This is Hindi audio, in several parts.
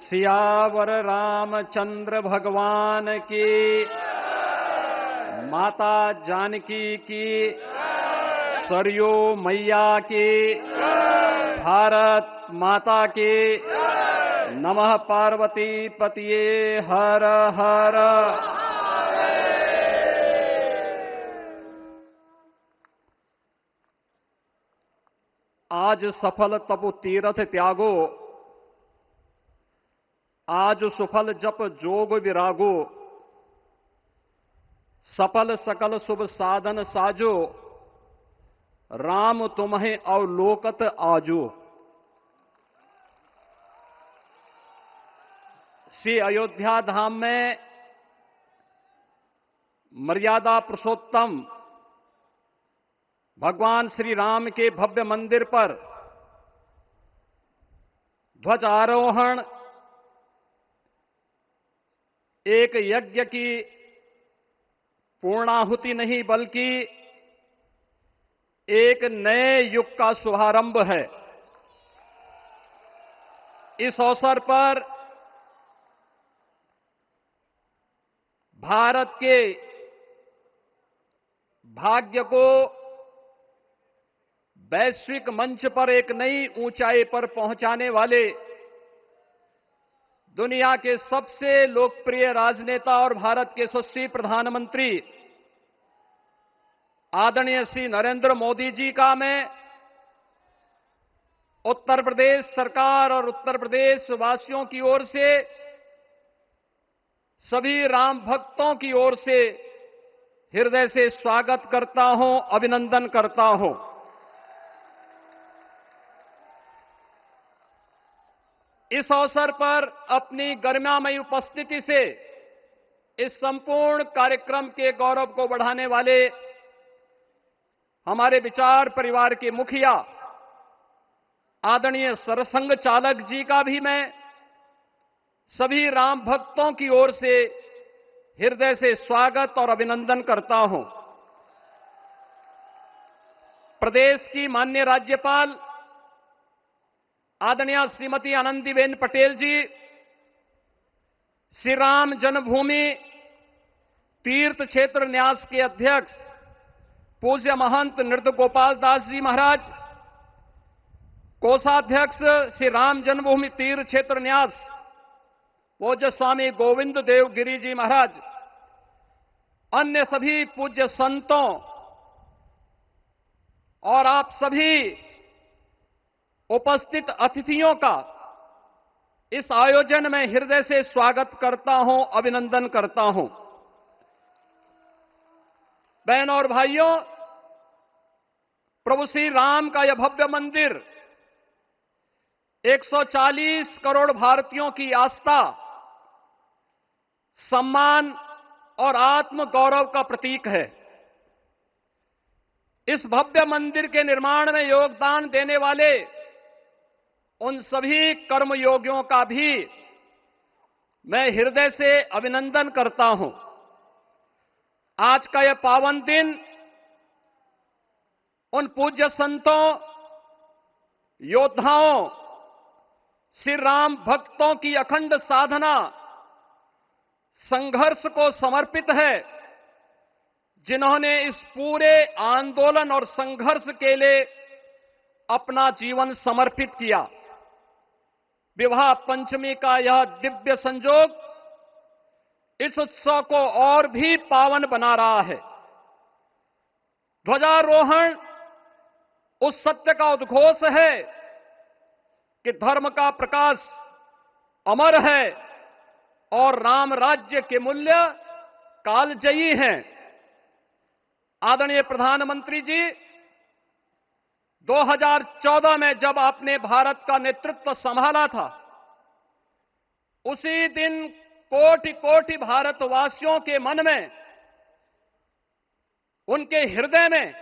सियावर रामचंद्र भगवान की, माता जानकी की, सरयू मैया की, भारत माता की, नमः पार्वती पतिये हर हर। आज सफल तपु तीरथ त्यागो, आज सुफल जप जोग विरागो, सफल सकल शुभ साधन साजो, राम तुम्हें अवलोकत आजो। श्री अयोध्या धाम में मर्यादा पुरुषोत्तम भगवान श्री राम के भव्य मंदिर पर ध्वजारोहण एक यज्ञ की पूर्णाहुति नहीं बल्कि एक नए युग का शुभारंभ है। इस अवसर पर भारत के भाग्य को वैश्विक मंच पर एक नई ऊंचाई पर पहुंचाने वाले दुनिया के सबसे लोकप्रिय राजनेता और भारत के यशस्वी प्रधानमंत्री आदरणीय श्री नरेंद्र मोदी जी का मैं उत्तर प्रदेश सरकार और उत्तर प्रदेश वासियों की ओर से, सभी राम भक्तों की ओर से हृदय से स्वागत करता हूं, अभिनंदन करता हूं। इस अवसर पर अपनी गरिमामयी उपस्थिति से इस संपूर्ण कार्यक्रम के गौरव को बढ़ाने वाले हमारे विचार परिवार के मुखिया आदरणीय सरसंघ चालक जी का भी मैं सभी राम भक्तों की ओर से हृदय से स्वागत और अभिनंदन करता हूं। प्रदेश की माननीय राज्यपाल आदरणीय श्रीमती आनंदीबेन पटेल जी, श्री राम जन्मभूमि तीर्थ क्षेत्र न्यास के अध्यक्ष पूज्य महंत नृत्य गोपाल दास जी महाराज, कोषाध्यक्ष श्री राम जन्मभूमि तीर्थ क्षेत्र न्यास पूज्य स्वामी गोविंद देव गिरी जी महाराज, अन्य सभी पूज्य संतों और आप सभी उपस्थित अतिथियों का इस आयोजन में हृदय से स्वागत करता हूं, अभिनंदन करता हूं। बहनों और भाइयों, प्रभु श्री राम का यह भव्य मंदिर 140 करोड़ भारतीयों की आस्था, सम्मान और आत्म गौरव का प्रतीक है। इस भव्य मंदिर के निर्माण में योगदान देने वाले उन सभी कर्मयोगियों का भी मैं हृदय से अभिनंदन करता हूं। आज का यह पावन दिन उन पूज्य संतों, योद्धाओं, श्री राम भक्तों की अखंड साधना, संघर्ष को समर्पित है, जिन्होंने इस पूरे आंदोलन और संघर्ष के लिए अपना जीवन समर्पित किया। विवाह पंचमी का यह दिव्य संयोग इस उत्सव को और भी पावन बना रहा है। ध्वजारोहण उस सत्य का उद्घोष है कि धर्म का प्रकाश अमर है और राम राज्य के मूल्य कालजयी हैं। आदरणीय प्रधानमंत्री जी, 2014 में जब आपने भारत का नेतृत्व संभाला था, उसी दिन कोटि कोटि भारतवासियों के मन में, उनके हृदय में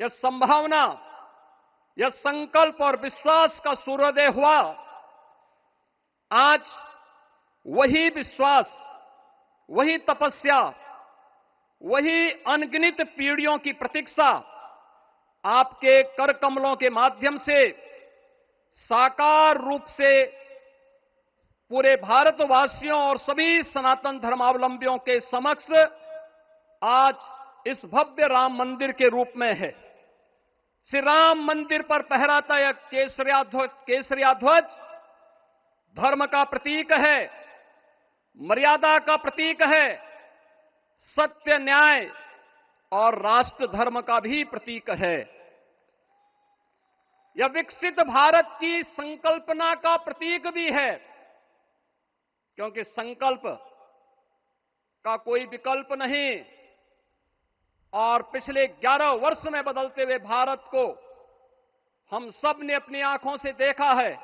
यह संभावना, यह संकल्प और विश्वास का सूर्योदय हुआ। आज वही विश्वास, वही तपस्या, वही अनगिनत पीढ़ियों की प्रतीक्षा आपके कर कमलों के माध्यम से साकार रूप से पूरे भारतवासियों और सभी सनातन धर्मावलंबियों के समक्ष आज इस भव्य राम मंदिर के रूप में है। श्री राम मंदिर पर फहराता यह केसरिया ध्वज धर्म का प्रतीक है, मर्यादा का प्रतीक है, सत्य, न्याय और राष्ट्र धर्म का भी प्रतीक है। यह विकसित भारत की संकल्पना का प्रतीक भी है, क्योंकि संकल्प का कोई विकल्प नहीं। और पिछले 11 वर्ष में बदलते हुए भारत को हम सब ने अपनी आंखों से देखा है।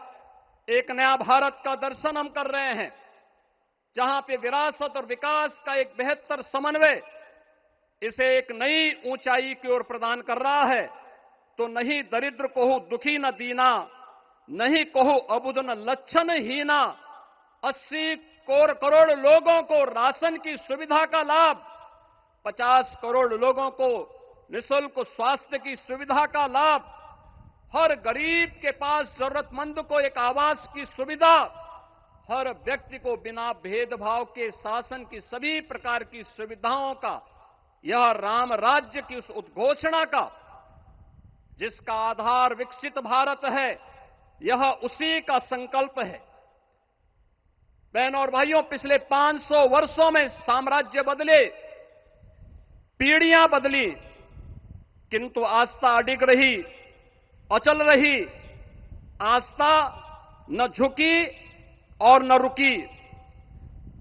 एक नया भारत का दर्शन हम कर रहे हैं, जहां पे विरासत और विकास का एक बेहतर समन्वय इसे एक नई ऊंचाई की ओर प्रदान कर रहा है। तो नहीं दरिद्र को दुखी न दीना, नहीं कहो अबुद न लक्षण हीना। 80 करोड़ लोगों को राशन की सुविधा का लाभ, 50 करोड़ लोगों को निःशुल्क स्वास्थ्य की सुविधा का लाभ, हर गरीब के पास जरूरतमंद को एक आवास की सुविधा, हर व्यक्ति को बिना भेदभाव के शासन की सभी प्रकार की सुविधाओं का, यह राम राज्य की उस उद्घोषणा का जिसका आधार विकसित भारत है, यह उसी का संकल्प है। बहनों और भाइयों, पिछले 500 वर्षों में साम्राज्य बदले, पीढ़ियां बदली, किंतु आस्था अडिग रही, अचल रही। आस्था न झुकी और न रुकी।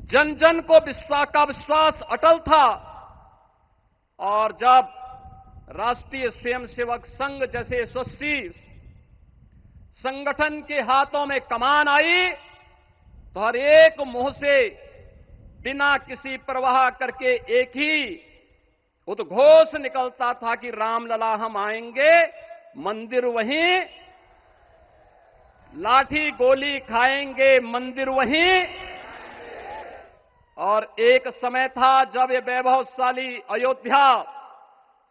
जन जन को विश्वास अटल था। और जब राष्ट्रीय स्वयंसेवक संघ जैसे यशस्वी संगठन के हाथों में कमान आई, तो हर एक मुंह से बिना किसी परवाह करके एक ही उद्घोष निकलता था कि रामलला हम आएंगे, मंदिर वहीं, लाठी गोली खाएंगे, मंदिर वहीं। और एक समय था जब ये वैभवशाली अयोध्या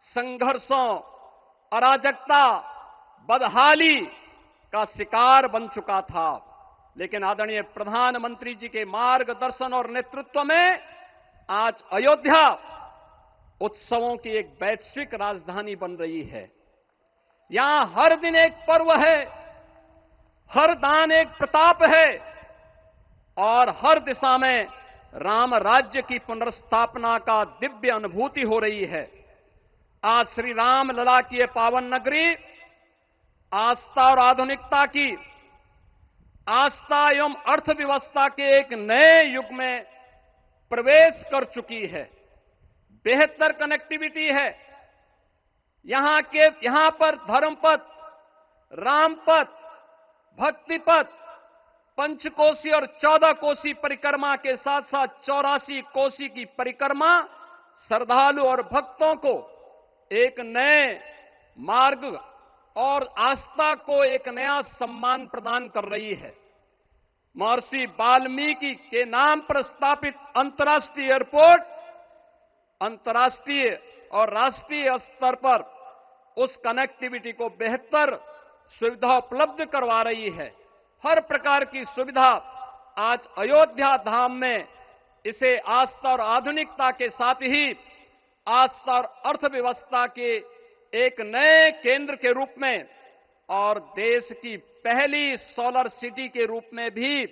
संघर्षों, अराजकता, बदहाली का शिकार बन चुका था। लेकिन आदरणीय प्रधानमंत्री जी के मार्गदर्शन और नेतृत्व में आज अयोध्या उत्सवों की एक वैश्विक राजधानी बन रही है। यहां हर दिन एक पर्व है, हर दान एक प्रताप है और हर दिशा में राम राज्य की पुनर्स्थापना का दिव्य अनुभूति हो रही है। आज श्री राम लला की ये पावन नगरी आस्था और आधुनिकता की, आस्था एवं अर्थव्यवस्था के एक नए युग में प्रवेश कर चुकी है। बेहतर कनेक्टिविटी है। यहां पर धर्मपथ, रामपथ, भक्तिपथ, पंचकोसी और 14 कोसी परिक्रमा के साथ साथ 84 कोसी की परिक्रमा श्रद्धालु और भक्तों को एक नए मार्ग और आस्था को एक नया सम्मान प्रदान कर रही है। महर्षि वाल्मीकि के नाम पर स्थापित अंतर्राष्ट्रीय एयरपोर्ट अंतर्राष्ट्रीय और राष्ट्रीय स्तर पर उस कनेक्टिविटी को बेहतर सुविधा उपलब्ध करवा रही है। हर प्रकार की सुविधा आज अयोध्या धाम में इसे आस्था और आधुनिकता के साथ ही आस्था और अर्थव्यवस्था के एक नए केंद्र के रूप में और देश की पहली सोलर सिटी के रूप में भी,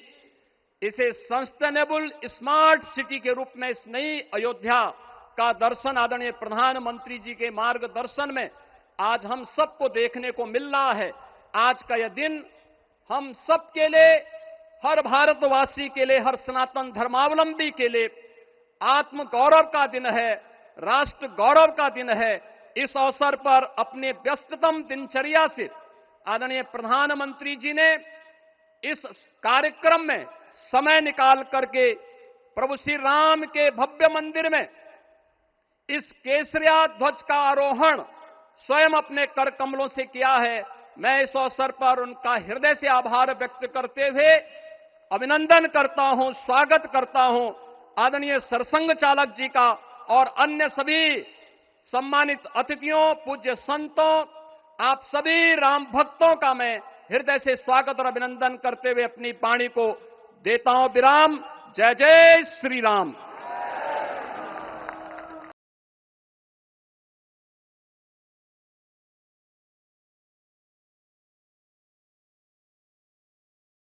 इसे सस्टेनेबल स्मार्ट सिटी के रूप में इस नई अयोध्या का दर्शन आदरणीय प्रधानमंत्री जी के मार्गदर्शन में आज हम सबको देखने को मिल रहा है। आज का यह दिन हम सबके लिए, हर भारतवासी के लिए, हर सनातन धर्मावलंबी के लिए आत्म गौरव का दिन है, राष्ट्र गौरव का दिन है। इस अवसर पर अपने व्यस्ततम दिनचर्या से आदरणीय प्रधानमंत्री जी ने इस कार्यक्रम में समय निकाल करके प्रभु श्री राम के भव्य मंदिर में इस केसरिया ध्वज का आरोहण स्वयं अपने कर कमलों से किया है। मैं इस अवसर पर उनका हृदय से आभार व्यक्त करते हुए अभिनंदन करता हूं, स्वागत करता हूं आदरणीय सरसंघ चालक जी का और अन्य सभी सम्मानित अतिथियों, पूज्य संतों, आप सभी राम भक्तों का मैं हृदय से स्वागत और अभिनंदन करते हुए अपनी वाणी को देता हूं विराम। जय जय श्री राम।